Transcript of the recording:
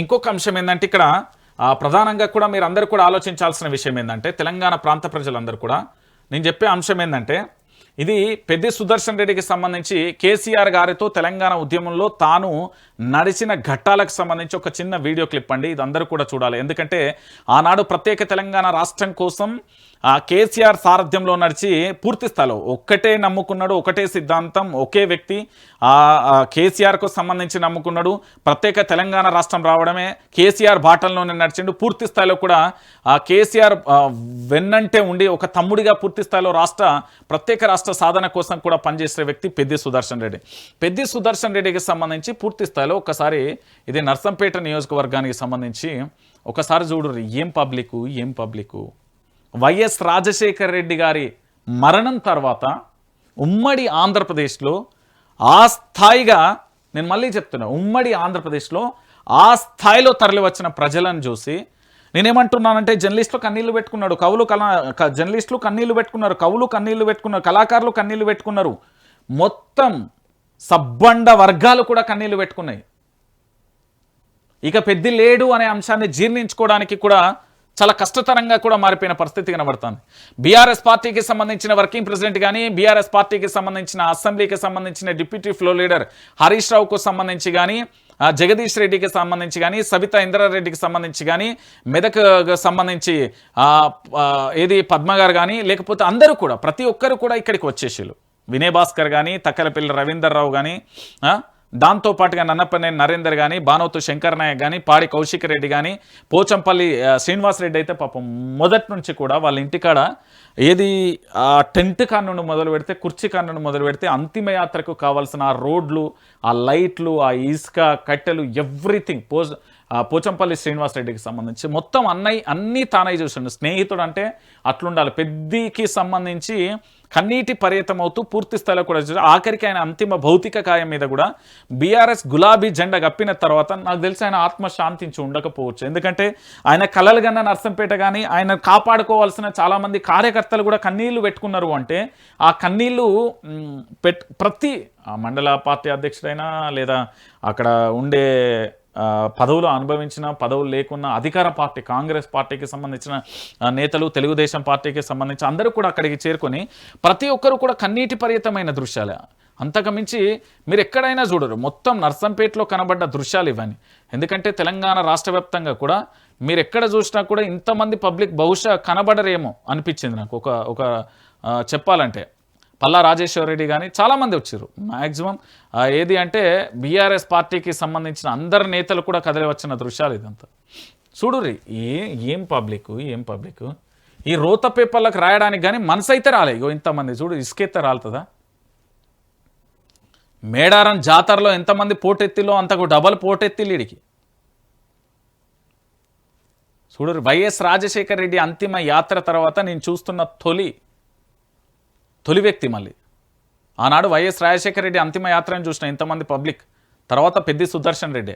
ఇంకొక అంశం ఏంటంటే ఇక్కడ ప్రధానంగా కూడా మీరు అందరూ కూడా ఆలోచించాల్సిన విషయం ఏంటంటే తెలంగాణ ప్రాంత ప్రజలందరూ కూడా నేను చెప్పే అంశం ఏంటంటే ఇది పెద్ది సుదర్శన్ రెడ్డికి సంబంధించి కేసీఆర్ గారితో తెలంగాణ ఉద్యమంలో తాను నడిచిన ఘట్టాలకు సంబంధించి ఒక చిన్న వీడియో క్లిప్ అండి. ఇది అందరూ కూడా చూడాలి. ఎందుకంటే ఆనాడు ప్రత్యేక తెలంగాణ రాష్ట్రం కోసం కేసీఆర్ సారథ్యంలో నడిచి పూర్తి స్థాయిలో ఒక్కటే నమ్ముకున్నాడు, ఒకటే సిద్ధాంతం, ఒకే వ్యక్తి కేసీఆర్కు సంబంధించి నమ్ముకున్నాడు. ప్రత్యేక తెలంగాణ రాష్ట్రం రావడమే కేసీఆర్ బాటల్లోనే నడిచిండు. పూర్తి స్థాయిలో కూడా కేసీఆర్ వెన్నంటే ఉండి ఒక తమ్ముడిగా పూర్తి స్థాయిలో ప్రత్యేక రాష్ట్ర సాధన కోసం కూడా పనిచేసే వ్యక్తి పెద్ది సుదర్శన్ రెడ్డి. పెద్ది సుదర్శన్ రెడ్డికి సంబంధించి పూర్తి స్థాయిలో ఒకసారి ఇది నర్సంపేట నియోజకవర్గానికి సంబంధించి ఒకసారి చూడు. ఏం పబ్లిక్ వైఎస్ రాజశేఖర్ రెడ్డి గారి మరణం తర్వాత ఉమ్మడి ఆంధ్రప్రదేశ్లో ఆ స్థాయిగా, నేను మళ్ళీ చెప్తున్నా, ఉమ్మడి ఆంధ్రప్రదేశ్లో ఆ స్థాయిలో తరలి వచ్చిన ప్రజలను చూసి నేనేమంటున్నానంటే జర్నలిస్టులు కన్నీళ్లు పెట్టుకున్నాడు, జర్నలిస్టులు కన్నీళ్లు పెట్టుకున్నారు, కవులు కన్నీళ్లు పెట్టుకున్నారు, కళాకారులు కన్నీళ్లు పెట్టుకున్నారు, మొత్తం సబ్బండ వర్గాలు కూడా కన్నీళ్లు పెట్టుకున్నాయి. ఇక పెద్ది లేడు అనే అంశాన్ని జీర్ణించుకోవడానికి కూడా చాలా కష్టతరంగా కూడా మారిపోయిన పరిస్థితి కనబడుతుంది. బీఆర్ఎస్ పార్టీకి సంబంధించిన వర్కింగ్ ప్రెసిడెంట్ కానీ, బీఆర్ఎస్ పార్టీకి సంబంధించిన అసెంబ్లీకి సంబంధించిన డిప్యూటీ ఫ్లోర్ లీడర్ హరీష్ రావుకు సంబంధించి కానీ, జగదీష్ రెడ్డికి సంబంధించి కానీ, సబితా ఇంద్రారెడ్డికి సంబంధించి కానీ, మెదక్కి సంబంధించి ఏది పద్మ గారు కానీ, లేకపోతే అందరూ కూడా ప్రతి ఒక్కరు కూడా ఇక్కడికి వచ్చేసారు. వినయ్ భాస్కర్ కానీ, తక్కలపల్లి రవీందర్ రావు కానీ, దాంతోపాటుగా నన్నపనేని నరేందర్ కానీ, బానోతు శంకర్ నాయక్ కానీ, పాడి కౌశిక్ రెడ్డి కానీ, పోచంపల్లి శ్రీనివాస్ రెడ్డి అయితే పాపం మొదటి నుంచి కూడా వాళ్ళ ఇంటికాడ ఏది టెంట్ కాడ నుండి మొదలు పెడితే, కుర్చీ కాడ నుండి మొదలు పెడితే అంతిమయాత్రకు కావాల్సిన ఆ రోడ్లు, ఆ లైట్లు, ఆ ఇసుక కట్టెలు, ఎవ్రీథింగ్ పోచంపల్లి శ్రీనివాస్ రెడ్డికి సంబంధించి మొత్తం అన్నీ తానై చూసిండు. స్నేహితుడు అంటే అట్లుండాలి. పెద్దికి సంబంధించి కన్నీటి పర్యటన అవుతూ పూర్తి స్థాయిలో కూడా ఆఖరికి ఆయన అంతిమ భౌతిక కాయం మీద కూడా బీఆర్ఎస్ గులాబీ జెండా కప్పిన తర్వాత నాకు తెలిసి ఆయన ఆత్మ శాంతించి ఉండకపోవచ్చు. ఎందుకంటే ఆయన కలలు కన్నా నర్సంపేట కానీ ఆయన కాపాడుకోవాల్సిన చాలామంది కార్యకర్తలు కూడా కన్నీళ్లు పెట్టుకున్నారు. అంటే ఆ కన్నీళ్లు ప్రతి మండల పార్టీ అధ్యక్షుడైనా లేదా అక్కడ ఉండే పదవులు అనుభవించిన, పదవులు లేకున్నా, అధికార పార్టీ కాంగ్రెస్ పార్టీకి సంబంధించిన నేతలు, తెలుగుదేశం పార్టీకి సంబంధించి అందరూ కూడా అక్కడికి చేరుకొని ప్రతి ఒక్కరు కూడా కన్నీటి పర్యతమైన దృశ్యాలు. అంతకుమించి మీరు ఎక్కడైనా చూడరు, మొత్తం నర్సంపేటలో కనబడ్డ దృశ్యాలు ఇవన్నీ. ఎందుకంటే తెలంగాణ రాష్ట్ర వ్యాప్తంగా కూడా మీరు ఎక్కడ చూసినా కూడా ఇంతమంది పబ్లిక్ బహుశా కనబడరేమో అనిపించింది నాకు. ఒక చెప్పాలంటే పల్లా రాజేశ్వర రెడ్డి కానీ చాలామంది వచ్చారు. మ్యాక్సిమం ఏది అంటే బీఆర్ఎస్ పార్టీకి సంబంధించిన అందరు నేతలు కూడా కదిలి వచ్చిన దృశ్యాలు ఇదంతా. చూడుర్రి ఏం పబ్లిక్ ఈ రోత పేపర్లకు రాయడానికి కానీ మనసు అయితే రాలే. ఇంతమంది చూడు, ఇసుకెత్తే రాలుతుందా? మేడారం జాతరలో ఎంతమంది పోటెత్తిలో అంతకు డబల్ పోటెత్తిలు ఇడికి. చూడు, వైఎస్ రాజశేఖర రెడ్డి అంతిమ యాత్ర తర్వాత నేను చూస్తున్న తొలి వ్యక్తి. మళ్ళీ ఆనాడు వైఎస్ రాజశేఖర రెడ్డి అంతిమ యాత్రను చూసిన ఇంతమంది పబ్లిక్, తర్వాత పెద్ది సుదర్శన్ రెడ్డి.